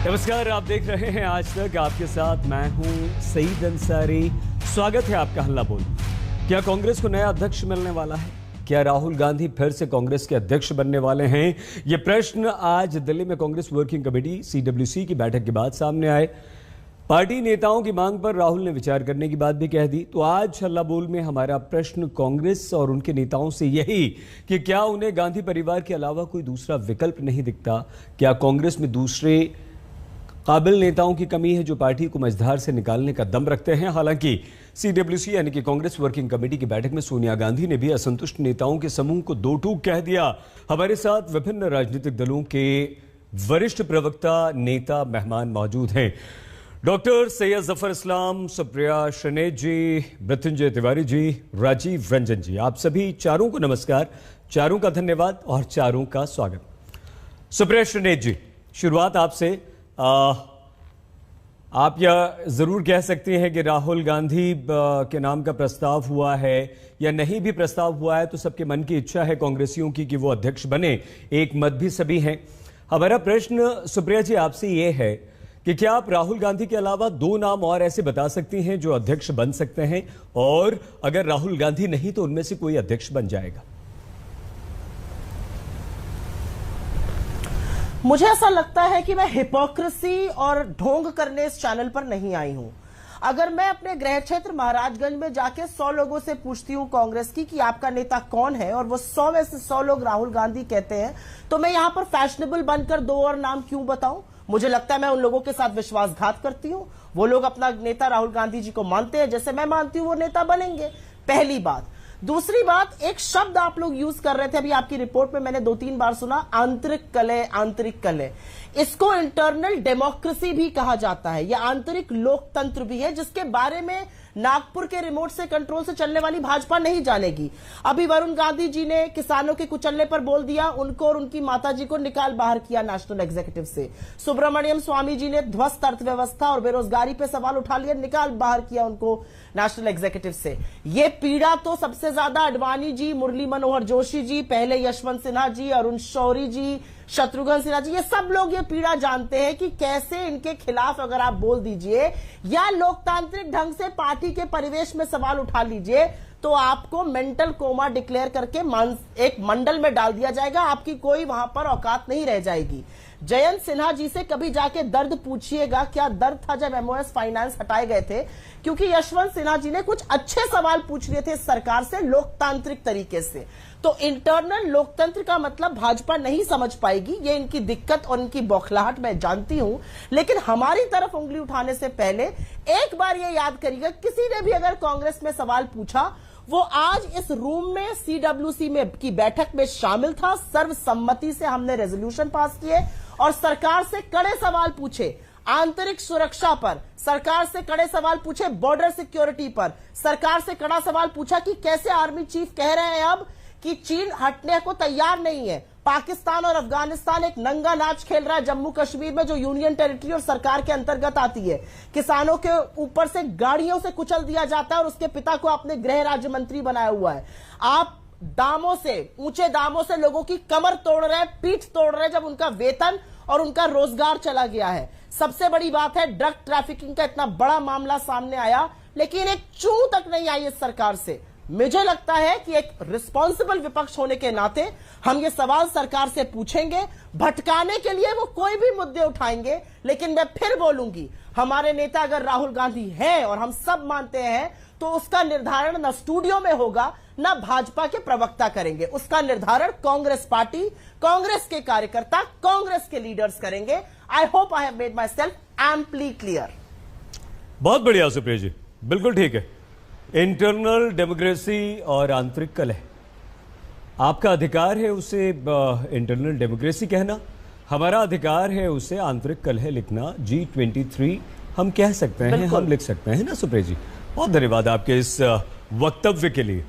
नमस्कार, आप देख रहे हैं आज तक। आपके साथ मैं हूं सईद अंसारी। स्वागत है आपका हल्ला बोल। क्या कांग्रेस को नया अध्यक्ष मिलने वाला है? क्या राहुल गांधी फिर से कांग्रेस के अध्यक्ष बनने वाले हैं? ये प्रश्न आज दिल्ली में कांग्रेस वर्किंग कमेटी CWC की बैठक के बाद सामने आए। पार्टी नेताओं की मांग पर राहुल ने विचार करने की बात भी कह दी। तो आज हल्ला बोल में हमारा प्रश्न कांग्रेस और उनके नेताओं से यही कि क्या उन्हें गांधी परिवार के अलावा कोई दूसरा विकल्प नहीं दिखता? क्या कांग्रेस में दूसरे काबिल नेताओं की कमी है जो पार्टी को मझधार से निकालने का दम रखते हैं? हालांकि CWC यानी कि कांग्रेस वर्किंग कमेटी की बैठक में सोनिया गांधी ने भी असंतुष्ट नेताओं के समूह को दो टूक कह दिया। हमारे साथ विभिन्न राजनीतिक दलों के वरिष्ठ प्रवक्ता, नेता, मेहमान मौजूद हैं। डॉक्टर सैयद जफर इस्लाम, सुप्रिया श्रीनेश जी, मृत्युंजय तिवारी जी, राजीव रंजन जी, आप सभी चारों को नमस्कार, चारों का धन्यवाद और चारों का स्वागत। सुप्रिया श्रीनेश जी, शुरुआत आपसे। आप यह जरूर कह सकते हैं कि राहुल गांधी के नाम का प्रस्ताव हुआ है या नहीं भी प्रस्ताव हुआ है तो सबके मन की इच्छा है कांग्रेसियों की कि वो अध्यक्ष बने। एक मत भी सभी हैं। हमारा प्रश्न सुप्रिया जी आपसे ये है कि क्या आप राहुल गांधी के अलावा दो नाम और ऐसे बता सकती हैं जो अध्यक्ष बन सकते हैं, और अगर राहुल गांधी नहीं तो उनमें से कोई अध्यक्ष बन जाएगा? मुझे ऐसा लगता है कि मैं हिपोक्रेसी और ढोंग करने इस चैनल पर नहीं आई हूं। अगर मैं अपने गृह क्षेत्र महाराजगंज में जाके 100 लोगों से पूछती हूं कांग्रेस की कि आपका नेता कौन है, और वो 100 में से 100 लोग राहुल गांधी कहते हैं, तो मैं यहां पर फैशनेबल बनकर दो और नाम क्यों बताऊं? मुझे लगता है मैं उन लोगों के साथ विश्वासघात करती हूं। वो लोग अपना नेता राहुल गांधी जी को मानते हैं, जैसे मैं मानती हूं वो नेता बनेंगे। पहली बात। दूसरी बात, एक शब्द आप लोग यूज कर रहे थे अभी आपकी रिपोर्ट में, मैंने 2-3 बार सुना, आंतरिक कलह। आंतरिक कलह, इसको इंटरनल डेमोक्रेसी भी कहा जाता है, यह आंतरिक लोकतंत्र भी है, जिसके बारे में नागपुर के रिमोट से कंट्रोल से चलने वाली भाजपा नहीं जानेगी। अभी वरुण गांधी जी ने किसानों के कुचलने पर बोल दिया, उनको और उनकी माताजी को निकाल बाहर किया नेशनल एग्जीक्यूटिव से। सुब्रमण्यम स्वामी जी ने ध्वस्त अर्थव्यवस्था और बेरोजगारी पे सवाल उठा लिया, निकाल बाहर किया उनको नेशनल एग्जीक्यूटिव से। ये पीड़ा तो सबसे ज्यादा अडवाणी जी, मुरली मनोहर जोशी जी, पहले यशवंत सिन्हा जी, अरुण शौरी जी, शत्रुघ्न सिन्हा जी, ये सब लोग ये पीड़ा जानते हैं कि कैसे इनके खिलाफ अगर आप बोल दीजिए या लोकतांत्रिक ढंग से पार्टी के परिवेश में सवाल उठा लीजिए तो आपको मेंटल कोमा डिक्लेयर करके एक मंडल में डाल दिया जाएगा, आपकी कोई वहां पर औकात नहीं रह जाएगी। जयंत सिन्हा जी से कभी जाके दर्द पूछिएगा, क्या दर्द था जब MOS फाइनेंस हटाए गए थे, क्योंकि यशवंत सिन्हा जी ने कुछ अच्छे सवाल पूछ लिए थे सरकार से लोकतांत्रिक तरीके से। तो इंटरनल लोकतंत्र का मतलब भाजपा नहीं समझ पाएगी, ये इनकी दिक्कत और इनकी बौखलाहट मैं जानती हूं। लेकिन हमारी तरफ उंगली उठाने से पहले एक बार ये याद करिएगा, किसी ने भी अगर कांग्रेस में सवाल पूछा, वो आज इस रूम में CWC में की बैठक में शामिल था। सर्वसम्मति से हमने रेजोल्यूशन पास किए और सरकार से कड़े सवाल पूछे। आंतरिक सुरक्षा पर सरकार से कड़े सवाल पूछे, बॉर्डर सिक्योरिटी पर सरकार से कड़ा सवाल पूछा कि कैसे आर्मी चीफ कह रहे हैं अब कि चीन हटने को तैयार नहीं है। पाकिस्तान और अफगानिस्तान एक नंगा नाच खेल रहा है जम्मू कश्मीर में, जो यूनियन टेरिटरी और सरकार के अंतर्गत आती है। किसानों के ऊपर से गाड़ियों से कुचल दिया जाता है और उसके पिता को आपने गृह राज्य मंत्री बनाया हुआ है। आप दामों से, ऊंचे दामों से लोगों की कमर तोड़ रहे हैं, पीठ तोड़ रहे हैं, जब उनका वेतन और उनका रोजगार चला गया है। सबसे बड़ी बात है, ड्रग ट्रैफिकिंग का इतना बड़ा मामला सामने आया, लेकिन एक चूं तक नहीं आई इस सरकार से। मुझे लगता है कि एक रिस्पॉन्सिबल विपक्ष होने के नाते हम ये सवाल सरकार से पूछेंगे। भटकाने के लिए वो कोई भी मुद्दे उठाएंगे, लेकिन मैं फिर बोलूंगी, हमारे नेता अगर राहुल गांधी है और हम सब मानते हैं, तो उसका निर्धारण न स्टूडियो में होगा न भाजपा के प्रवक्ता करेंगे। उसका निर्धारण कांग्रेस पार्टी, कांग्रेस के कार्यकर्ता, कांग्रेस के लीडर्स करेंगे। I hope I have made my self amply clear. बहुत बढ़िया सुप्रिया जी, बिल्कुल ठीक है। इंटरनल डेमोक्रेसी और आंतरिक कलह, आपका अधिकार है उसे इंटरनल डेमोक्रेसी कहना, हमारा अधिकार है उसे आंतरिक कलह लिखना। G23 हम कह सकते हैं, हम लिख सकते हैं ना सुप्रिया जी। बहुत धन्यवाद आपके इस वक्तव्य के लिए।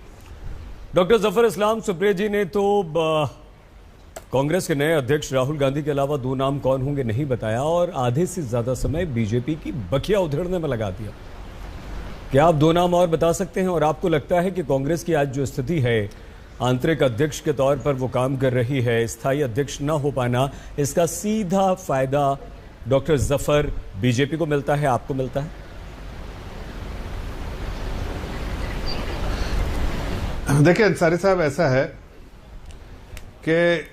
डॉक्टर जफर इस्लाम, सुप्रिया जी ने तो कांग्रेस के नए अध्यक्ष राहुल गांधी के अलावा दो नाम कौन होंगे नहीं बताया, और आधे से ज्यादा समय बीजेपी की बखिया उधेड़ने में लगा दिया। क्या आप दो नाम और बता सकते हैं? और आपको लगता है कि कांग्रेस की आज जो स्थिति है, आंतरिक अध्यक्ष के तौर पर वो काम कर रही है, स्थायी अध्यक्ष न हो पाना, इसका सीधा फायदा डॉक्टर जफर, बीजेपी को मिलता है, आपको मिलता है? देखिए अंसारी साहब, ऐसा है कि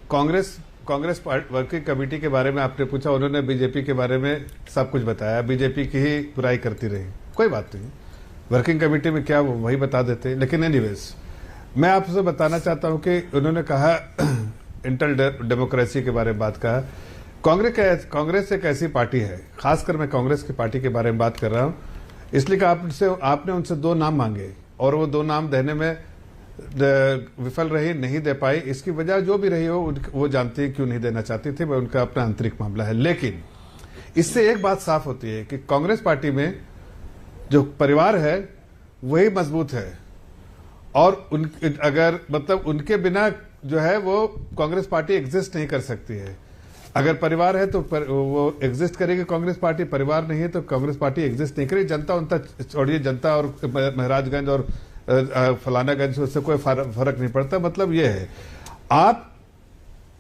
कांग्रेस वर्किंग कमेटी के बारे में आपने पूछा, उन्होंने बीजेपी के बारे में सब कुछ बताया, बीजेपी की ही बुराई करती रही। कोई बात नहीं, वर्किंग कमेटी में क्या वही बता देते। लेकिन एनीवेज, मैं आपसे बताना चाहता हूं कि उन्होंने कहा इंटरनल डेमोक्रेसी के बारे में बात कहा। कांग्रेस एक ऐसी पार्टी है, खासकर मैं कांग्रेस की पार्टी के बारे में बात कर रहा हूं, इसलिए कि आपने उनसे 2 नाम मांगे और वो 2 नाम देने में विफल रही, नहीं दे पाई। इसकी वजह जो भी रही हो वो जानती है क्यों नहीं देना चाहती थी, वह उनका अपना आंतरिक मामला है। लेकिन इससे एक बात साफ होती है कि कांग्रेस पार्टी में जो परिवार है वही मजबूत है, और अगर मतलब उनके बिना जो है वो कांग्रेस पार्टी एग्जिस्ट नहीं कर सकती है। अगर परिवार है तो वो एग्जिस्ट करेगी कांग्रेस पार्टी, परिवार नहीं है तो कांग्रेस पार्टी एग्जिस्ट नहीं करेगी। जनता उनका छोड़िए, जनता और महाराजगंज और फलानागंज उससे कोई फर्क नहीं पड़ता। मतलब ये है, आप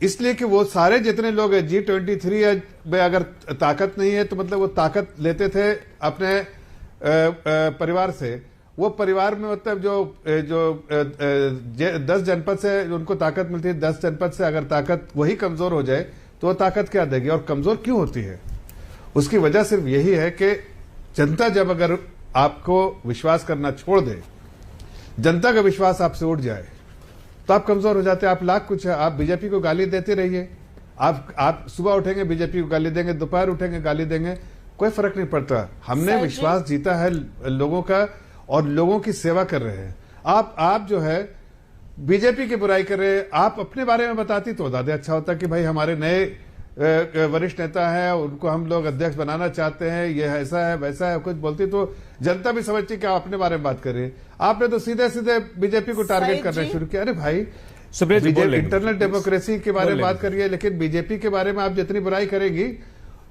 इसलिए कि वो सारे जितने लोग हैं G23 में अगर ताकत नहीं है तो मतलब वो ताकत लेते थे अपने परिवार से। वो परिवार में मतलब जो 10 जनपद से उनको ताकत मिलती है, 10 जनपद से अगर ताकत वही कमजोर हो जाए तो वो ताकत क्या देगी, और कमजोर क्यों होती है? उसकी वजह सिर्फ यही है कि जनता जब अगर आपको विश्वास करना छोड़ दे, जनता का विश्वास आपसे उठ जाए, तो आप कमजोर हो जाते हैं। आप लाख कुछ है, आप बीजेपी को गाली देते रहिए, आप सुबह उठेंगे बीजेपी को गाली देंगे, दोपहर उठेंगे गाली देंगे, कोई फर्क नहीं पड़ता। हमने विश्वास जीता है लोगों का और लोगों की सेवा कर रहे हैं। आप जो है बीजेपी की बुराई कर रहे हैं, आप अपने बारे में बताती तो ज्यादा अच्छा होता कि भाई हमारे नए वरिष्ठ नेता हैं, उनको हम लोग अध्यक्ष बनाना चाहते हैं, ये ऐसा है वैसा है, कुछ बोलती तो जनता भी समझती कि आप अपने बारे में बात कर रही है। आपने तो सीधे सीधे बीजेपी को टारगेट करना शुरू किया। अरे भाई, इंटरनल डेमोक्रेसी के बारे में बात करिए, लेकिन बीजेपी के बारे में आप जितनी बुराई करेंगी,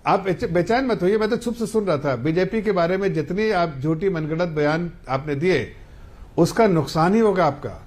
आप बेचैन मत होइए। मैं तो चुप से सुन रहा था। बीजेपी के बारे में जितनी आप झूठी मनगढ़ंत बयान आपने दिए, उसका नुकसान ही होगा, आपका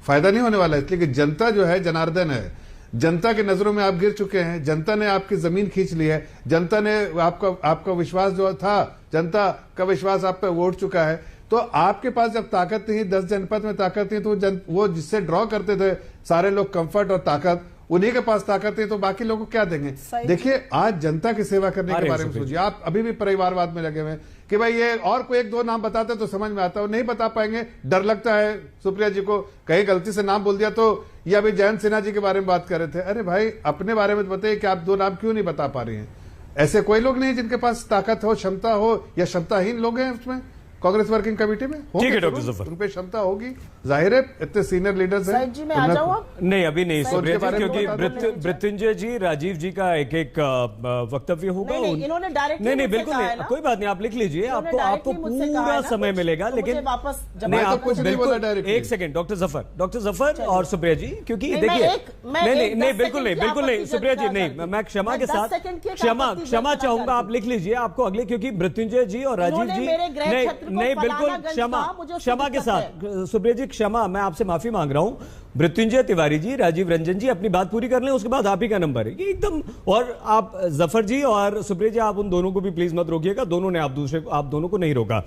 फायदा नहीं होने वाला है। इसलिए कि जनता जो है जनार्दन है, जनता की नजरों में आप गिर चुके हैं, जनता ने आपकी जमीन खींच ली है, जनता ने आपका विश्वास जो था, जनता का विश्वास आप पे उठ चुका है। तो आपके पास जब ताकत नहीं, 10 जनपद में ताकत नहीं, तो वो जिससे ड्रॉ करते थे सारे लोग कंफर्ट और ताकत, उन्हीं के पास ताकत है, तो बाकी लोगों को क्या देंगे? देखिए, आज जनता की सेवा करने के बारे में सोचिए। आप अभी भी परिवारवाद में लगे हुए हैं कि भाई ये और कोई 1-2 नाम बताते तो समझ में आता है, नहीं बता पाएंगे, डर लगता है सुप्रिया जी को, कहीं गलती से नाम बोल दिया तो। ये अभी जयंत सिन्हा जी के बारे में बात कर रहे थे। अरे भाई, अपने बारे में बताइए कि आप 2 नाम क्यों नहीं बता पा रही हैं? ऐसे कोई लोग नहीं जिनके पास ताकत हो, क्षमता हो, या क्षमताहीन लोग हैं उसमें कांग्रेस वर्किंग कमेटी में? ठीक है डॉक्टर जफर, उन पे क्षमता होगी, जाहिर है, इतने सीनियर लीडर्स हैं। जी मैं आ जाऊं? नहीं, अभी नहीं सुप्रिया जी, क्योंकि मृत्युंजय जी, राजीव जी का एक वक्तव्य होगा। इन्होंने डायरेक्ट नहीं बिल्कुल नहीं, कोई बात नहीं, आप लिख लीजिए, आपको पूरा समय मिलेगा। लेकिन वापस नहीं, आपको बिल्कुल एक सेकंड डॉक्टर जफर और सुप्रिया जी, क्योंकि देखिए, नहीं बिल्कुल नहीं सुप्रिया जी, नहीं, मैं क्षमा के साथ क्षमा चाहूंगा, आप लिख लीजिए आपको अगले, क्योंकि मृत्युंजय जी और राजीव जी नहीं बिल्कुल क्षमा के साथ सुप्रिया जी, क्षमा, मैं आपसे माफी मांग रहा हूं। मृत्युंजय तिवारी जी, राजीव रंजन जी अपनी बात पूरी कर लें, उसके बाद आप ही का नंबर है एकदम। और आप जफर जी और सुप्रिया जी, आप उन दोनों को भी प्लीज मत रोकिएगा, दोनों ने आप दोनों को नहीं रोका।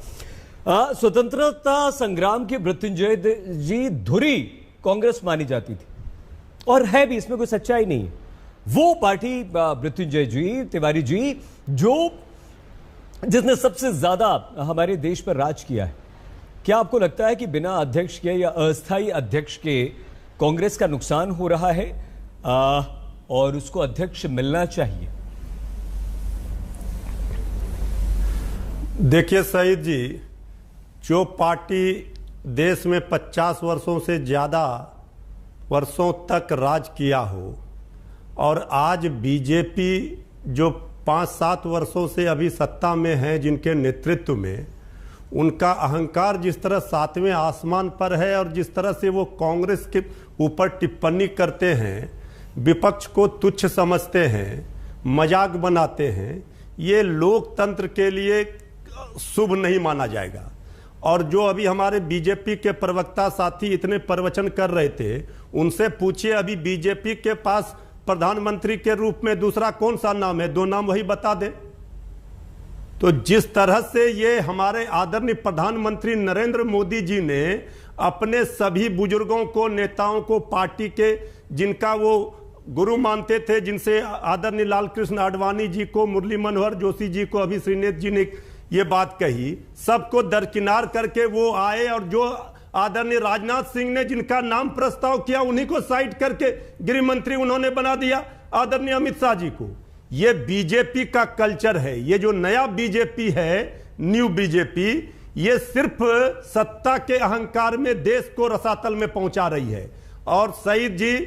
स्वतंत्रता संग्राम के मृत्युंजय जी धुरी कांग्रेस मानी जाती थी, और है भी, इसमें कोई सच्चाई नहीं है। वो पार्टी मृत्युंजय जी तिवारी जी जिसने सबसे ज्यादा हमारे देश पर राज किया है। क्या आपको लगता है कि बिना अध्यक्ष के या अस्थायी अध्यक्ष के कांग्रेस का नुकसान हो रहा है और उसको अध्यक्ष मिलना चाहिए? देखिए सईद जी, जो पार्टी देश में 50 वर्षों से ज्यादा वर्षों तक राज किया हो, और आज बीजेपी जो 5-7 वर्षों से अभी सत्ता में है, जिनके नेतृत्व में उनका अहंकार जिस तरह 7वें आसमान पर है, और जिस तरह से वो कांग्रेस के ऊपर टिप्पणी करते हैं, विपक्ष को तुच्छ समझते हैं, मजाक बनाते हैं, ये लोकतंत्र के लिए शुभ नहीं माना जाएगा। और जो अभी हमारे बीजेपी के प्रवक्ता साथी इतने प्रवचन कर रहे थे, उनसे पूछिए अभी बीजेपी के पास प्रधानमंत्री के रूप में दूसरा कौन सा नाम है? 2 नाम वही बता दे। तो जिस तरह से ये हमारे आदरणीय प्रधानमंत्री नरेंद्र मोदी जी ने अपने सभी बुजुर्गों को, नेताओं को, पार्टी के जिनका वो गुरु मानते थे, जिनसे आदरणीय लाल कृष्ण आडवाणी जी को, मुरली मनोहर जोशी जी को, अभी श्रीनेत जी ने ये बात कही, सबको दरकिनार करके वो आए और जो आदरणीय राजनाथ सिंह ने जिनका नाम प्रस्ताव किया उन्हीं को साइड करके गृह मंत्री उन्होंने बना दिया आदरणीय अमित शाह जी को। ये बीजेपी का कल्चर है। ये जो नया बीजेपी है, न्यू बीजेपी, ये सिर्फ सत्ता के अहंकार में देश को रसातल में पहुंचा रही है। और सईद जी,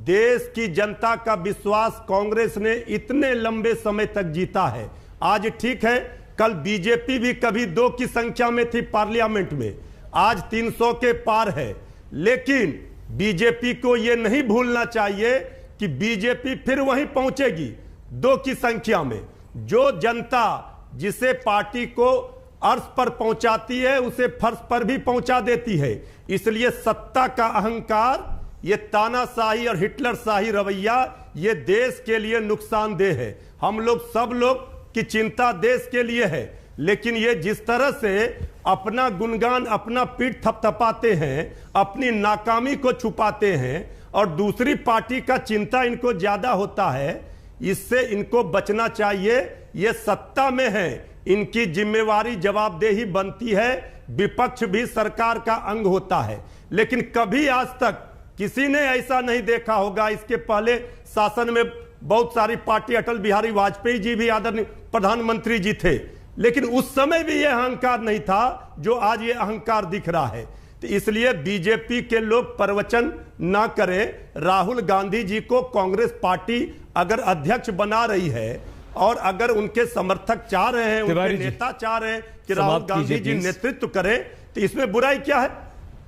देश की जनता का विश्वास कांग्रेस ने इतने लंबे समय तक जीता है। आज ठीक है, कल बीजेपी भी कभी 2 की संख्या में थी पार्लियामेंट में, आज 300 के पार है। लेकिन बीजेपी को यह नहीं भूलना चाहिए कि बीजेपी फिर वहीं पहुंचेगी 2 की संख्या में। जो जनता जिसे पार्टी को अर्श पर पहुंचाती है उसे फर्श पर भी पहुंचा देती है। इसलिए सत्ता का अहंकार, ये तानाशाही और हिटलरशाही रवैया, ये देश के लिए नुकसानदेह है। हम लोग सब लोग की चिंता देश के लिए है, लेकिन ये जिस तरह से अपना गुणगान, अपना पीठ थपथपाते हैं, अपनी नाकामी को छुपाते हैं और दूसरी पार्टी का चिंता इनको ज्यादा होता है, इससे इनको बचना चाहिए। ये सत्ता में है, इनकी जिम्मेवारी, जवाबदेही बनती है। विपक्ष भी सरकार का अंग होता है, लेकिन कभी आज तक किसी ने ऐसा नहीं देखा होगा। इसके पहले शासन में बहुत सारी पार्टी, अटल बिहारी वाजपेयी जी भी आदरणीय प्रधानमंत्री जी थे, लेकिन उस समय भी यह अहंकार नहीं था जो आज ये अहंकार दिख रहा है। तो इसलिए बीजेपी के लोग प्रवचन ना करें। राहुल गांधी जी को कांग्रेस पार्टी अगर अध्यक्ष बना रही है और अगर उनके समर्थक चाह रहे हैं, उनके नेता चाह रहे हैं कि राहुल गांधी जी नेतृत्व करें, तो इसमें बुराई क्या है?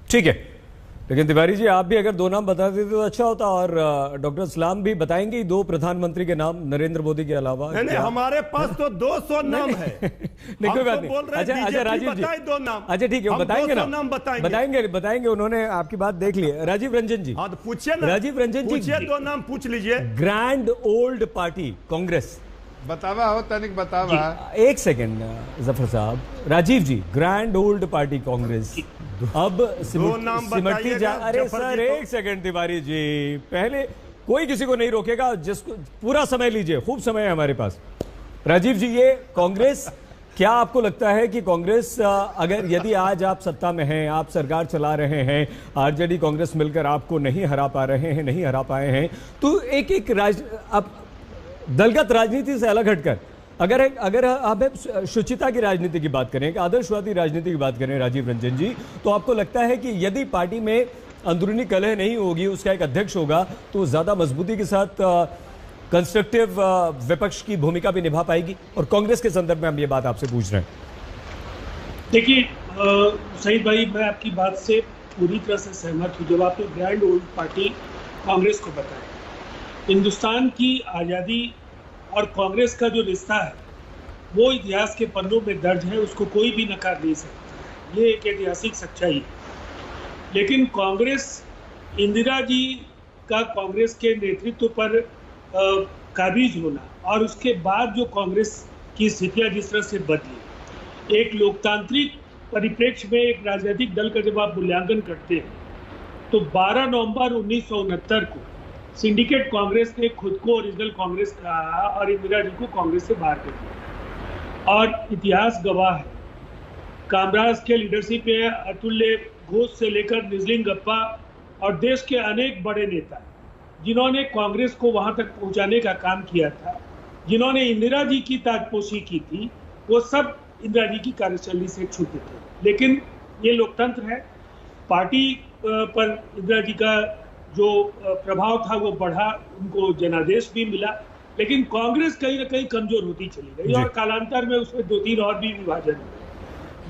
ठीक है, लेकिन तिवारी जी आप भी अगर 2 नाम बता देते तो अच्छा होता। और डॉक्टर इस्लाम भी बताएंगे 2 प्रधानमंत्री के नाम नरेंद्र मोदी के अलावा। नहीं, हमारे पास तो 200 नाम है। नहीं, कोई बात नहीं। अच्छा राजीव जी, 2 नाम। अच्छा ठीक है, बताएंगे ना, बताएंगे। उन्होंने आपकी बात देख ली। राजीव रंजन जी, हाँ तो पूछिए ना। राजीव रंजन जी, 2 नाम पूछ लीजिए। ग्रैंड ओल्ड पार्टी कांग्रेस बतावा हो तनिक बतावा। एक सेकंड जफर साहब। राजीव जी, ग्रैंड ओल्ड पार्टी कांग्रेस अब सिमटती जा। अरे सर एक सेकंड तिवारी जी, पहले कोई किसी को नहीं रोकेगा, जिसको पूरा समय लीजिए, खूब समय है हमारे पास। राजीव जी, ये कांग्रेस, क्या आपको लगता है कि कांग्रेस अगर यदि आज आप सत्ता में हैं, आप सरकार चला रहे हैं, आरजेडी कांग्रेस मिलकर आपको नहीं हरा पा रहे हैं, नहीं हरा पाए हैं, तो एक अब दलगत राजनीति से अलग हटकर अगर आप शुचिता की राजनीति की बात करें, आदर्शवादी राजनीति की बात करें राजीव रंजन जी, तो आपको लगता है कि यदि पार्टी में अंदरूनी कलह नहीं होगी, उसका एक अध्यक्ष होगा, तो ज्यादा मजबूती के साथ कंस्ट्रक्टिव विपक्ष की भूमिका भी निभा पाएगी? और कांग्रेस के संदर्भ में हम ये बात आपसे पूछ रहे हैं। देखिए सईद भाई, मैं आपकी बात से पूरी तरह से सहमत हूँ। जब आपने ग्रैंड ओल्ड पार्टी कांग्रेस को बताया, हिंदुस्तान की आज़ादी और कांग्रेस का जो रिश्ता है वो इतिहास के पन्नों में दर्ज है, उसको कोई भी नकार नहीं सकता। ये एक ऐतिहासिक सच्चाई है। लेकिन कांग्रेस, इंदिरा जी का कांग्रेस के नेतृत्व पर काबिज होना और उसके बाद जो कांग्रेस की स्थितियाँ जिस तरह से बदली, एक लोकतांत्रिक परिप्रेक्ष्य में एक राजनीतिक दल का जब आप मूल्यांकन करते हैं, तो 12 नवंबर 1969 को सिंडिकेट कांग्रेस ने खुद को ओरिजिनल कांग्रेस कहा और इंदिरा जी को कांग्रेस से बाहर कर दिया। और इतिहास गवाह है, कामराज के लीडरशिप में अतुल्य घोष से लेकर निजलिंग गप्पा और देश के अनेक बड़े नेता जिन्होंने कांग्रेस को वहां तक पहुंचाने का काम किया था, जिन्होंने इंदिरा जी की ताजपोशी की थी, वो सब इंदिरा जी की कार्यशैली से छूटे थे। लेकिन ये लोकतंत्र है, पार्टी पर इंदिरा जी का जो प्रभाव था वो बढ़ा, उनको जनादेश भी मिला, लेकिन कांग्रेस कहीं ना कहीं कमजोर होती चली गई और कालांतर में उसमें 2-3 और भी विभाजन हुए।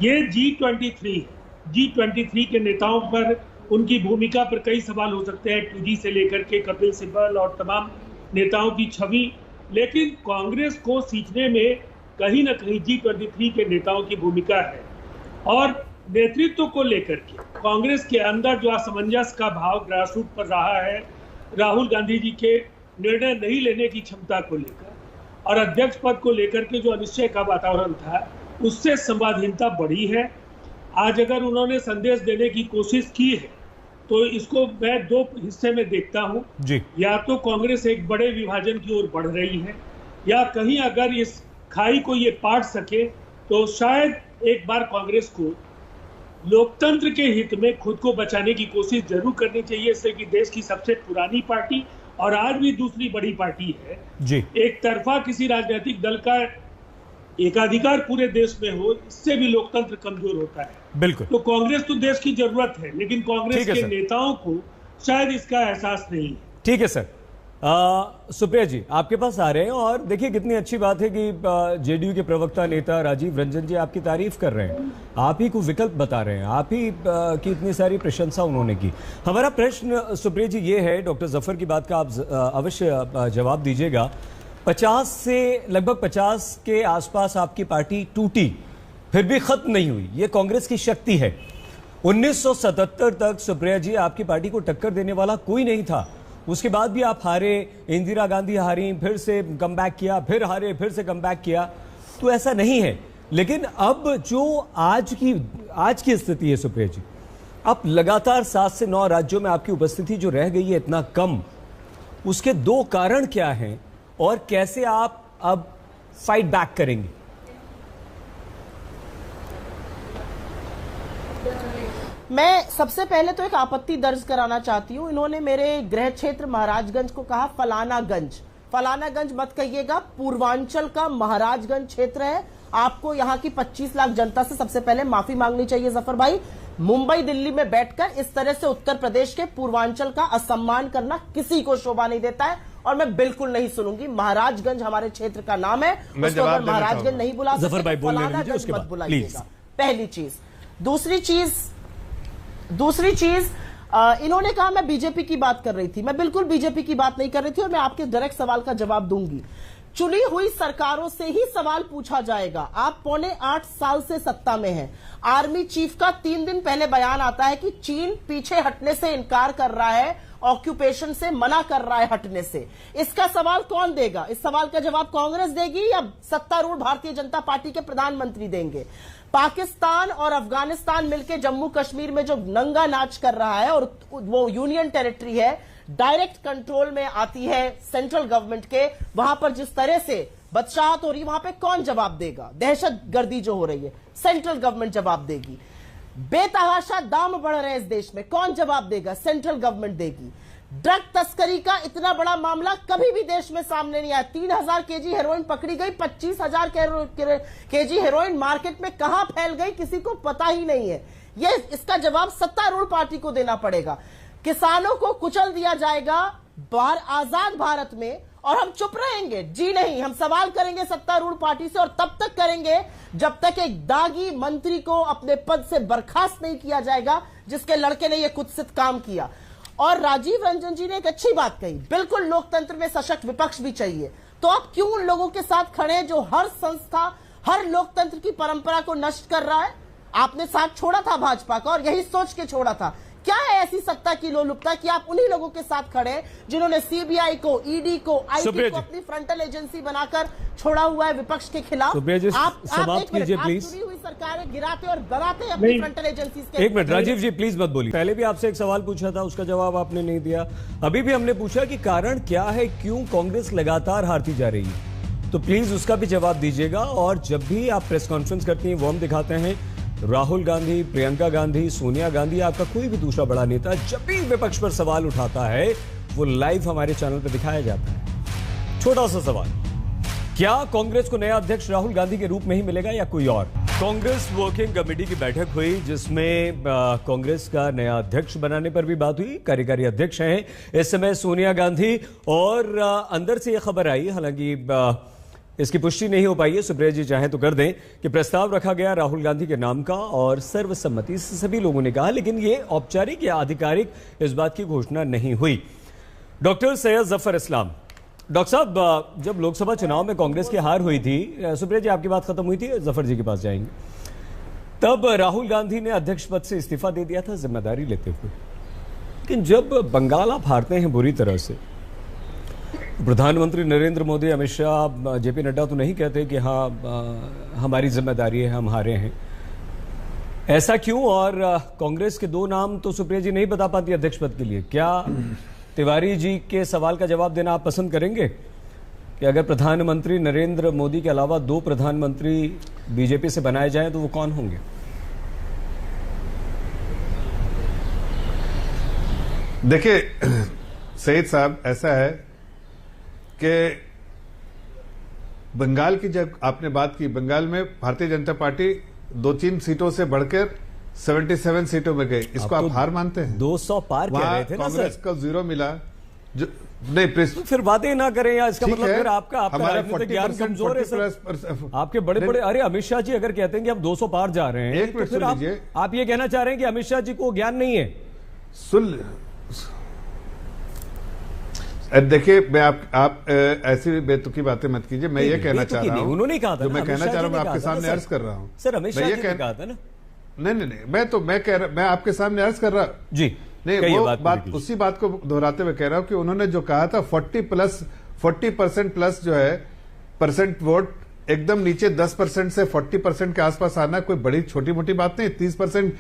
ये G23 के नेताओं पर, उनकी भूमिका पर कई सवाल हो सकते हैं, 2G से लेकर के कपिल सिब्बल और तमाम नेताओं की छवि, लेकिन कांग्रेस को सींचने में कहीं ना कहीं G23 के नेताओं की भूमिका है। और नेतृत्व को लेकर के कांग्रेस के अंदर जो असमंजस का भाव ग्रासरूट पर रहा है, राहुल गांधी जी के निर्णय नहीं लेने की क्षमता को लेकर और अध्यक्ष पद को लेकर के जो अनिश्चय का वातावरण था, उससे संवादहीनता बढ़ी है। आज अगर उन्होंने संदेश देने की कोशिश की है तो इसको मैं दो हिस्से में देखता हूं जी। या तो कांग्रेस एक बड़े विभाजन की ओर बढ़ रही है, या कहीं अगर इस खाई को ये पाट सके तो शायद एक बार कांग्रेस को लोकतंत्र के हित में खुद को बचाने की कोशिश जरूर करनी चाहिए। इससे कि देश की सबसे पुरानी पार्टी और आज भी दूसरी बड़ी पार्टी है जी, एक तरफा किसी राजनीतिक दल का एकाधिकार पूरे देश में हो, इससे भी लोकतंत्र कमजोर होता है। बिल्कुल। तो कांग्रेस तो देश की जरूरत है, लेकिन कांग्रेस के सर। नेताओं को शायद इसका एहसास नहीं है। ठीक है सर। सुप्रिया जी आपके पास आ रहे हैं और देखिए कितनी अच्छी बात है कि जेडीयू के प्रवक्ता नेता राजीव रंजन जी आपकी तारीफ कर रहे हैं, आप ही को विकल्प बता रहे हैं, आप ही की इतनी सारी प्रशंसा उन्होंने की। हमारा प्रश्न सुप्रिया जी ये है, डॉक्टर जफर की बात का आप अवश्य जवाब दीजिएगा। 50 से लगभग 50 के आसपास आपकी पार्टी टूटी, फिर भी खत्म नहीं हुई, ये कांग्रेस की शक्ति है। 1977 तक सुप्रिया जी आपकी पार्टी को टक्कर देने वाला कोई नहीं था, उसके बाद भी आप हारे, इंदिरा गांधी हारी, फिर से कम बैक किया, फिर हारे, फिर से कम बैक किया, तो ऐसा नहीं है। लेकिन अब जो आज की स्थिति है सुप्रिया जी, अब लगातार 7 से 9 राज्यों में आपकी उपस्थिति जो रह गई है इतना कम, उसके 2 कारण क्या हैं और कैसे आप अब फाइट बैक करेंगे? मैं सबसे पहले तो एक आपत्ति दर्ज कराना चाहती हूं। इन्होंने मेरे गृह क्षेत्र महाराजगंज को कहा फलानागंज। फलानागंज मत कहिएगा, पूर्वांचल का महाराजगंज क्षेत्र है। आपको यहां की 25 लाख जनता से सबसे पहले माफी मांगनी चाहिए जफर भाई। मुंबई दिल्ली में बैठकर इस तरह से उत्तर प्रदेश के पूर्वांचल का असम्मान करना किसी को शोभा नहीं देता है और मैं बिल्कुल नहीं सुनूंगी। महाराजगंज हमारे क्षेत्र का नाम है, उसको अगर महाराजगंज नहीं बुला सकते, फलानागंज मत बुलाइएगा। पहली चीज। दूसरी चीज इन्होंने कहा मैं बीजेपी की बात कर रही थी। मैं बिल्कुल बीजेपी की बात नहीं कर रही थी और मैं आपके डायरेक्ट सवाल का जवाब दूंगी। चुनी हुई सरकारों से ही सवाल पूछा जाएगा। आप 7.25 साल से सत्ता में हैं। आर्मी चीफ का 3 दिन पहले बयान आता है कि चीन पीछे हटने से इनकार कर रहा है, ऑक्यूपेशन से मना कर रहा है हटने से। इसका सवाल कौन देगा? इस सवाल का जवाब कांग्रेस देगी या सत्तारूढ़ भारतीय जनता पार्टी के प्रधानमंत्री देंगे? पाकिस्तान और अफगानिस्तान मिलकर जम्मू कश्मीर में जो नंगा नाच कर रहा है और वो यूनियन टेरिटरी है, डायरेक्ट कंट्रोल में आती है सेंट्रल गवर्नमेंट के, वहां पर जिस तरह से बदशाहत हो रही है वहां पे कौन जवाब देगा? दहशतगर्दी जो हो रही है सेंट्रल गवर्नमेंट जवाब देगी। बेतहाशा दाम बढ़ रहे हैं इस देश में, कौन जवाब देगा? सेंट्रल गवर्नमेंट देगी। ड्रग तस्करी का इतना बड़ा मामला कभी भी देश में सामने नहीं आया। 3000 केजी हेरोइन पकड़ी गई, 25,000 केजी हेरोइन मार्केट में कहां फैल गई किसी को पता ही नहीं है। इसका जवाब सत्तारूढ़ पार्टी को देना पड़ेगा। किसानों को कुचल दिया जाएगा आजाद भारत में और हम चुप रहेंगे? जी नहीं, हम सवाल करेंगे सत्तारूढ़ पार्टी से और तब तक करेंगे जब तक एक दागी मंत्री को अपने पद से बर्खास्त नहीं किया जाएगा जिसके लड़के ने यह कुत्सित काम किया। और राजीव रंजन जी ने एक अच्छी बात कही, बिल्कुल लोकतंत्र में सशक्त विपक्ष भी चाहिए। तो आप क्यों उन लोगों के साथ खड़े हैं जो हर संस्था, हर लोकतंत्र की परंपरा को नष्ट कर रहा है? आपने साथ छोड़ा था भाजपा का और यही सोच के छोड़ा था। क्या है ऐसी सत्ता की लोलुपता कि आप उन्हीं लोगों के साथ खड़े हैं जिन्होंने सीबीआई को, ईडी को, आईटी को अपनी फ्रंटल एजेंसी बनाकर छोड़ा हुआ है विपक्ष के खिलाफ? आप चुनी हुई सरकारें गिराते और बनाते अपनी फ्रंटल एजेंसी के। एक मिनट राजीव जी प्लीज मत बोलिए। पहले भी आपसे एक सवाल पूछा था, उसका जवाब आपने नहीं दिया। अभी भी हमने पूछा कि कारण क्या है, क्यों कांग्रेस लगातार हारती जा रही है, तो प्लीज उसका भी जवाब दीजिएगा। और जब भी आप प्रेस कॉन्फ्रेंस करती हैं वो हम दिखाते हैं, राहुल गांधी, प्रियंका गांधी, सोनिया गांधी, आपका कोई भी दूसरा बड़ा नेता जब भी विपक्ष पर सवाल उठाता है वो लाइव हमारे चैनल पर दिखाया जाता है। छोटा सा सवाल, क्या कांग्रेस को नया अध्यक्ष राहुल गांधी के रूप में ही मिलेगा या कोई और? कांग्रेस वर्किंग कमेटी की बैठक हुई जिसमें कांग्रेस का नया अध्यक्ष बनाने पर भी बात हुई। कार्यकारी अध्यक्ष हैं इस समय सोनिया गांधी और अंदर से यह खबर आई, हालांकि इसकी पुष्टि नहीं हो पाई है, सुप्रिया जी चाहें तो कर दें, कि प्रस्ताव रखा गया राहुल गांधी के नाम का और सर्वसम्मति से सभी लोगों ने कहा, लेकिन यह औपचारिक या आधिकारिक इस बात की घोषणा नहीं हुई। डॉक्टर सैयद जफर इस्लाम, डॉक्टर साहब जब लोकसभा चुनाव में कांग्रेस की हार हुई थी, सुप्रिया जी आपकी बात खत्म हुई थी, जफर जी के पास जाएंगे, तब राहुल गांधी ने अध्यक्ष पद से इस्तीफा दे दिया था जिम्मेदारी लेते हुए। लेकिन जब बंगाल आप हारते हैं बुरी तरह से प्रधानमंत्री नरेंद्र मोदी, अमित शाह, जेपी नड्डा तो नहीं कहते कि हाँ हमारी जिम्मेदारी है, हम हारे हैं। ऐसा क्यों? और कांग्रेस के दो नाम तो सुप्रिया जी नहीं बता पाती अध्यक्ष पद के लिए। क्या तिवारी जी के सवाल का जवाब देना आप पसंद करेंगे कि अगर प्रधानमंत्री नरेंद्र मोदी के अलावा दो प्रधानमंत्री बीजेपी से बनाए जाएं तो वो कौन होंगे? देखिए सईद साहब, ऐसा है कि बंगाल की जब आपने बात की, बंगाल में भारतीय जनता पार्टी 2-3 सीटों से बढ़कर 77 सीटों में गई। इसको आप हार मानते हैं? 200 पार कह रहे थे ना सर। कांग्रेस को 0 मिला। जो नहीं तो फिर बातें ना करें यार, इसका मतलब फिर आपका हमारा राजनीतिक ज्ञान कमजोर है सर। आपके बड़े बड़े, अरे अमित शाह जी अगर कहते हैं कि हम 200 पार जा रहे हैं, एक मिनट तो फिर सुन लीजिए। आप ये कहना चाह रहे हैं कि अमित शाह जी को ज्ञान नहीं है? सुन देखिए, मैं आप ऐसी बेतुकी बातें मत कीजिए। मैं ये कहना चाह रहा हूँ, उन्होंने कहा था, जो मैं कहना चाह रहा हूँ, मैं आपके सामने अर्ज कर रहा हूँ सर। अमित शाह जी ने कहा था ना? नहीं, मैं आपके सामने अर्ज कर रहा जी। नहीं, वो बात उसी बात को दोहराते हुए कह रहा हूं कि उन्होंने जो कहा था 40% प्लस जो है परसेंट वोट, एकदम नीचे 10% से 40% के आसपास आना कोई बड़ी छोटी मोटी बात नहीं। 30%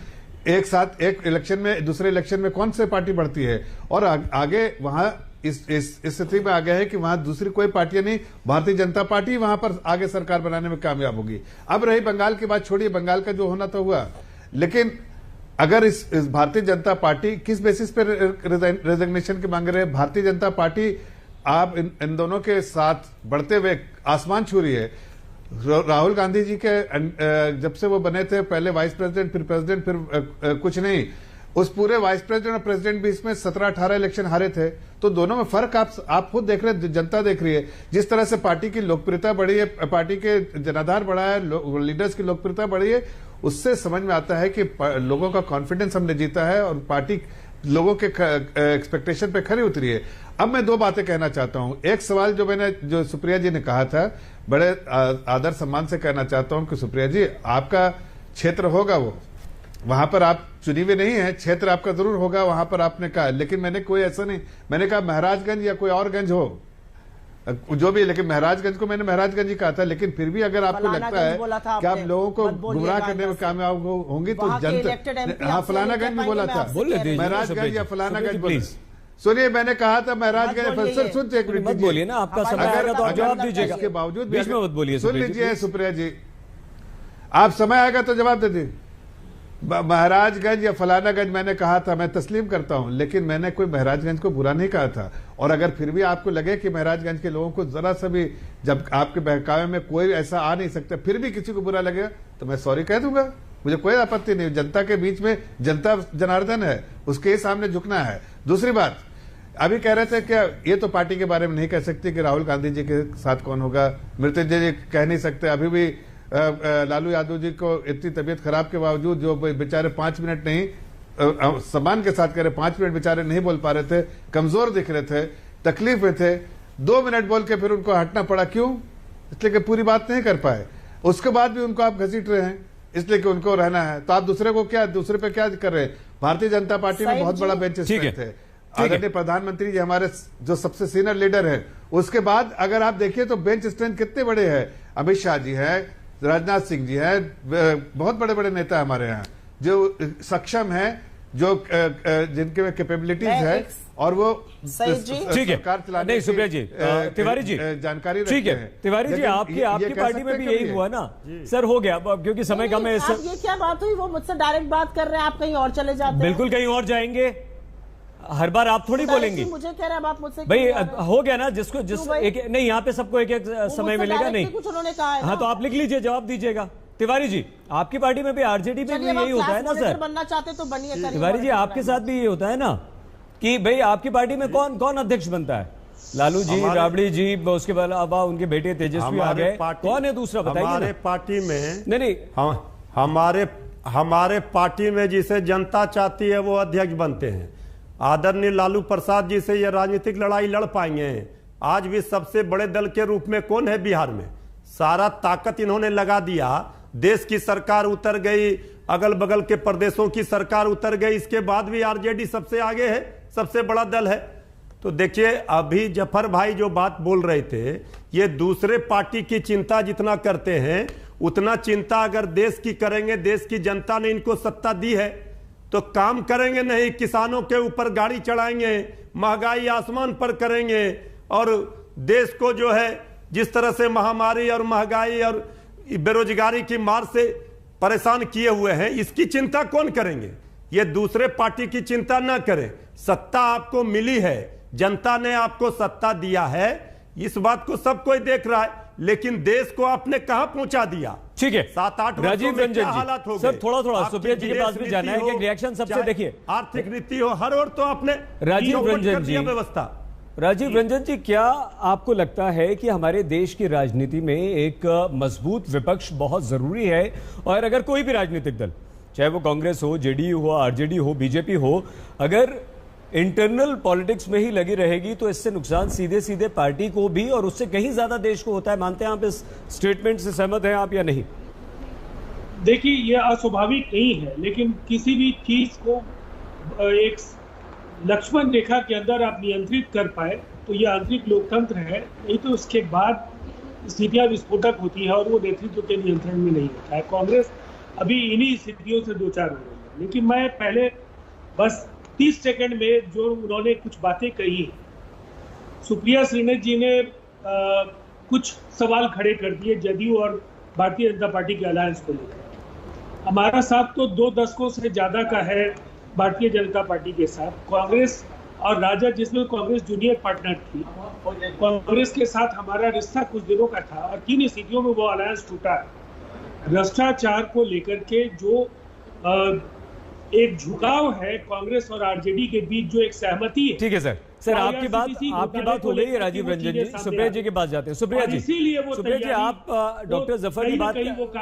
एक साथ एक इलेक्शन में, दूसरे इलेक्शन में कौन से पार्टी बढ़ती है? और आगे वहां इस स्थिति में आ गया है कि वहां दूसरी कोई पार्टियां नहीं, भारतीय जनता पार्टी वहां पर आगे सरकार बनाने में कामयाब होगी। अब रही बंगाल की बात, छोड़िए, बंगाल का जो होना तो हुआ, लेकिन अगर इस भारतीय जनता पार्टी किस बेसिस पे रेजिग्नेशन की मांग रहे हैं? भारतीय जनता पार्टी आप इन दोनों के साथ बढ़ते हुए आसमान छू रही है। राहुल गांधी जी के जब से वो बने थे, पहले वाइस प्रेसिडेंट, फिर प्रेसिडेंट, फिर कुछ नहीं, उस पूरे वाइस प्रेसिडेंट और प्रेसिडेंट भी इसमें 17-18 इलेक्शन हारे थे। तो दोनों में फर्क आप खुद देख रहे हैं, जनता देख रही है। जिस तरह से पार्टी की लोकप्रियता बढ़ी है, पार्टी के जनाधार बढ़ा है, लीडर्स की लोकप्रियता बढ़ी है, उससे समझ में आता है कि लोगों का कॉन्फिडेंस हमने जीता है और पार्टी लोगों के एक्सपेक्टेशन पे खरी उतरी है। अब मैं दो बातें कहना चाहता हूं। एक सवाल जो सुप्रिया जी ने कहा था, बड़े आदर सम्मान से कहना चाहता हूं कि सुप्रिया जी, आपका क्षेत्र होगा, वो वहां पर आप चुनी हुई नहीं है, क्षेत्र आपका जरूर होगा, वहां पर आपने कहा। लेकिन मैंने कोई ऐसा नहीं, मैंने कहा महाराजगंज या कोई और गंज हो, जो भी, लेकिन महाराजगंज को मैंने महाराजगंज ही कहा था। लेकिन फिर भी अगर आपको लगता है कि आप लोगों को गुमराह करने में कामयाब होंगी तो जनता, हाँ, फलानागंज भी बोला था, महाराजगंज या फलानागंज बोले। सुनिए, मैंने कहा था महाराजगंज। सर सुनते, एक मिनट बोलिए ना, आपका समय आएगा तो जवाब दीजिएगा। इसके बावजूद बीच में मत बोलिए। सुन लीजिए सुप्रिया जी, आप समय आएगा तो जवाब दे दी। महाराजगंज या फलानागंज मैंने कहा था, मैं तस्लीम करता हूं, लेकिन मैंने कोई महाराजगंज को बुरा नहीं कहा था। और अगर फिर भी आपको लगे कि महाराजगंज के लोगों को जरा सा भी, जब आपके बहकावे में कोई ऐसा आ नहीं सकता, फिर भी किसी को बुरा लगेगा तो मैं सॉरी कह दूंगा, मुझे कोई आपत्ति नहीं। जनता के बीच में जनता जनार्दन है, उसके सामने झुकना है। दूसरी बात, अभी कह रहे थे कि ये तो पार्टी के बारे में नहीं कह सकती कि राहुल गांधी जी के साथ कौन होगा, मृत्युंजय जी कह नहीं सकते। अभी भी लालू यादव जी को इतनी तबीयत खराब के बावजूद, जो बेचारे 5 मिनट नहीं, सम्मान के साथ कह रहे, 5 मिनट बेचारे नहीं बोल पा रहे थे, कमजोर दिख रहे थे, तकलीफ में थे, 2 मिनट बोल के फिर उनको हटना पड़ा। क्यों? इसलिए कि पूरी बात नहीं कर पाए। उसके बाद भी उनको आप घसीट रहे हैं, इसलिए कि उनको रहना है। तो आप दूसरे पे क्या कर रहे हैं? भारतीय जनता पार्टी में बहुत बड़ा बेंच स्ट्रेंथ है। आदरणीय प्रधानमंत्री जी हमारे जो सबसे सीनियर लीडर है, उसके बाद अगर आप देखिए तो बेंच स्ट्रेंथ कितने बड़े हैं। अमित शाह जी है, राजनाथ सिंह जी हैं, बहुत बड़े बड़े नेता हमारे यहाँ जो सक्षम हैं, जो जिनके कैपेबिलिटीज है, और वो सरकार चलाने, नहीं सुप्रिया जी, तिवारी जी जानकारी ठीक है। तिवारी जी, आपकी पार्टी में भी यही हुआ ना सर? हो गया, क्योंकि समय कम है। ये क्या बात हुई? वो मुझसे डायरेक्ट बात कर रहे हैं, आप कहीं और चले जाते हैं। बिल्कुल कहीं और जाएंगे, हर बार आप थोड़ी बोलेंगी। मुझे कह रहे हैं आप मुझसे भाई, हो गया ना, जिसको एक नहीं, यहाँ पे सबको एक समय मिलेगा नहीं। कुछ उन्होंने कहा है, हाँ, तो आप लिख लीजिए, जवाब दीजिएगा। तिवारी जी, आपकी पार्टी में भी, आरजेडी में भी यही होता है ना सर? बनना चाहते तो बनिए। तिवारी जी, आपके साथ भी ये होता है ना कि भाई आपकी पार्टी में कौन अध्यक्ष बनता है? लालू जी, राबड़ी जी, उसके अलावा उनके बेटे तेजस्वी आ गए, कौन है दूसरा? बताइए। हमारे पार्टी में नहीं, हमारे पार्टी में जिसे जनता चाहती है वो अध्यक्ष बनते हैं। आदरणीय लालू प्रसाद जी से ये राजनीतिक लड़ाई लड़ पाएंगे? आज भी सबसे बड़े दल के रूप में कौन है बिहार में? सारा ताकत इन्होंने लगा दिया, देश की सरकार उतर गई, अगल बगल के प्रदेशों की सरकार उतर गई, इसके बाद भी आरजेडी सबसे आगे है, सबसे बड़ा दल है। तो देखिए, अभी जफर भाई जो बात बोल रहे थे, ये दूसरे पार्टी की चिंता जितना करते हैं उतना चिंता अगर देश की करेंगे, देश की जनता ने इनको सत्ता दी है तो काम करेंगे नहीं, किसानों के ऊपर गाड़ी चढ़ाएंगे, महंगाई आसमान पर करेंगे, और देश को जो है जिस तरह से महामारी और महंगाई और बेरोजगारी की मार से परेशान किए हुए हैं, इसकी चिंता कौन करेंगे? ये दूसरे पार्टी की चिंता ना करें। सत्ता आपको मिली है, जनता ने आपको सत्ता दिया है, इस बात को सब कोई देख रहा है, लेकिन देश को आपने कहां पहुंचा दिया? ठीक है, 7-8 राजीव रंजन जी, सर थोड़ा सुप्रिया जी के पास भी जाना है कि रिएक्शन सबसे देखिए, आर्थिक नीति हो, हर ओर तो आपने राजीव रंजन जी व्यवस्था। राजीव रंजन जी, क्या आपको लगता है कि हमारे देश की राजनीति में एक मजबूत विपक्ष बहुत जरूरी है? और अगर कोई भी राजनीतिक दल, चाहे वो कांग्रेस हो, जेडीयू हो, आरजेडी हो, बीजेपी हो, अगर इंटरनल पॉलिटिक्स में ही लगी रहेगी तो इससे नुकसान सीधे सीधे पार्टी को भी और उससे कहीं ज्यादा देश को होता है। मानते हैं आप इस स्टेटमेंट से, सहमत हैं आप या नहीं? देखिए, यह अस्वाभाविक नहीं है, लेकिन किसी भी चीज को एक लक्ष्मण रेखा के अंदर आप नियंत्रित कर पाए तो यह आंतरिक लोकतंत्र है। नहीं तो उसके बाद स्थितियां विस्फोटक होती है और वो नेतृत्व के नियंत्रण में नहीं होता है। कांग्रेस अभी इन्हीं स्थितियों से दो चार हो रही है, लेकिन मैं पहले बस 30 सेकंड में जो उन्होंने कुछ बातें कही, सुप्रिया श्रीनाथ जी ने कुछ सवाल खड़े कर दिए जदयू और भारतीय जनता पार्टी के अलायंस को लेकर। हमारा साथ तो 2 दशकों से ज्यादा का है भारतीय जनता पार्टी के साथ। कांग्रेस और राजद, जिसमें कांग्रेस जूनियर पार्टनर थी, कांग्रेस के साथ हमारा रिश्ता कुछ दिनों का था और 3 स्थितियों में वो अलायंस टूटा। भ्रष्टाचार को लेकर के जो एक झुकाव है कांग्रेस और आरजेडी के बीच, जो एक सहमति है। ठीक है सर आपकी बात हो गई है राजीव रंजन जी। सुप्रिया जी के पास जाते हैं। सुप्रिया जी, आप डॉक्टर जफर की बात,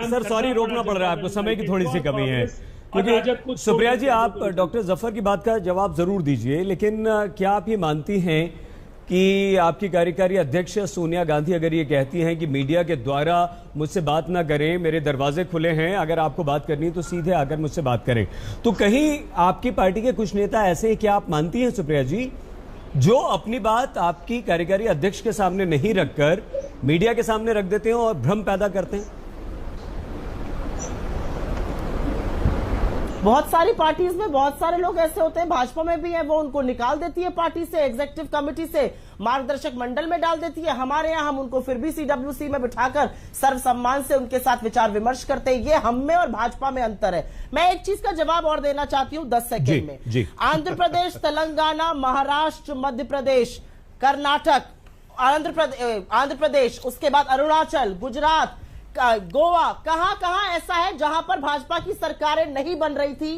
सर सॉरी रोकना पड़ रहा है आपको, समय की थोड़ी सी कमी है, क्योंकि सुप्रिया जी आप डॉक्टर जफर की बात का जवाब जरूर दीजिए, लेकिन क्या आप ये मानती हैं कि आपकी कार्यकारी अध्यक्ष सोनिया गांधी अगर ये कहती हैं कि मीडिया के द्वारा मुझसे बात ना करें, मेरे दरवाजे खुले हैं, अगर आपको बात करनी है तो सीधे आकर मुझसे बात करें, तो कहीं आपकी पार्टी के कुछ नेता ऐसे हैं, क्या आप मानती हैं सुप्रिया जी, जो अपनी बात आपकी कार्यकारी अध्यक्ष के सामने नहीं रखकर मीडिया के सामने रख देते हैं और भ्रम पैदा करते हैं? बहुत सारी पार्टीज में बहुत सारे लोग ऐसे होते हैं, भाजपा में भी है, वो उनको निकाल देती है पार्टी से, एग्जीक्यूटिव कमेटी से, मार्गदर्शक मंडल में डाल देती है। हमारे यहाँ हम उनको फिर भी सीडब्ल्यूसी में बिठाकर सर्वसम्मान से उनके साथ विचार विमर्श करते हैं। ये हम में और भाजपा में अंतर है। मैं एक चीज का जवाब और देना चाहती हूँ 10 सेकेंड में। आंध्र प्रदेश, तेलंगाना, महाराष्ट्र, मध्य प्रदेश, कर्नाटक, आंध्र प्रदेश, उसके बाद अरुणाचल, गुजरात, गोवा, कहां ऐसा है जहां पर भाजपा की सरकारें नहीं बन रही थी,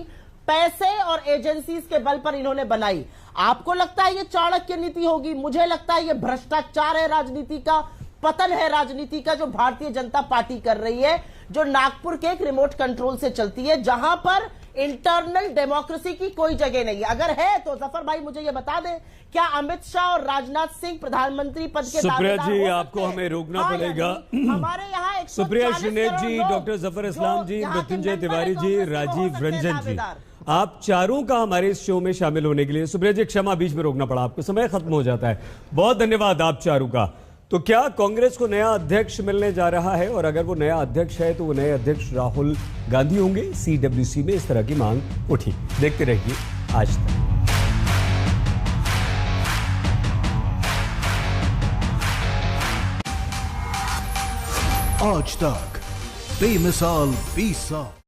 पैसे और एजेंसीज के बल पर इन्होंने बनाई। आपको लगता है ये चाणक्य नीति होगी? मुझे लगता है ये भ्रष्टाचार है, राजनीति का पतन है, राजनीति का जो भारतीय जनता पार्टी कर रही है, जो नागपुर के एक रिमोट कंट्रोल से चलती है, जहां पर इंटरनल डेमोक्रेसी की कोई जगह नहीं है। अगर है तो जफर भाई मुझे ये बता दें, क्या अमित शाह और राजनाथ सिंह प्रधानमंत्री पद के सुप्रिया जी आपको हमें रोकना पड़ेगा। हमारे यहाँ सुप्रिया श्रीनाथ जी, डॉक्टर जफर इस्लाम जी, मृत्युंजय तिवारी जी, राजीव रंजन जी, आप चारों का हमारे इस शो में शामिल होने के लिए, सुप्रिया जी क्षमा बीच में रोकना पड़ा आपको, समय खत्म हो जाता है, बहुत धन्यवाद आप चारों का। तो क्या कांग्रेस को नया अध्यक्ष मिलने जा रहा है? और अगर वो नया अध्यक्ष है तो वो नए अध्यक्ष राहुल गांधी होंगे? सीडब्ल्यूसी में इस तरह की मांग उठी। देखते रहिए आज तक। आज तक बेमिसाल 20 साल।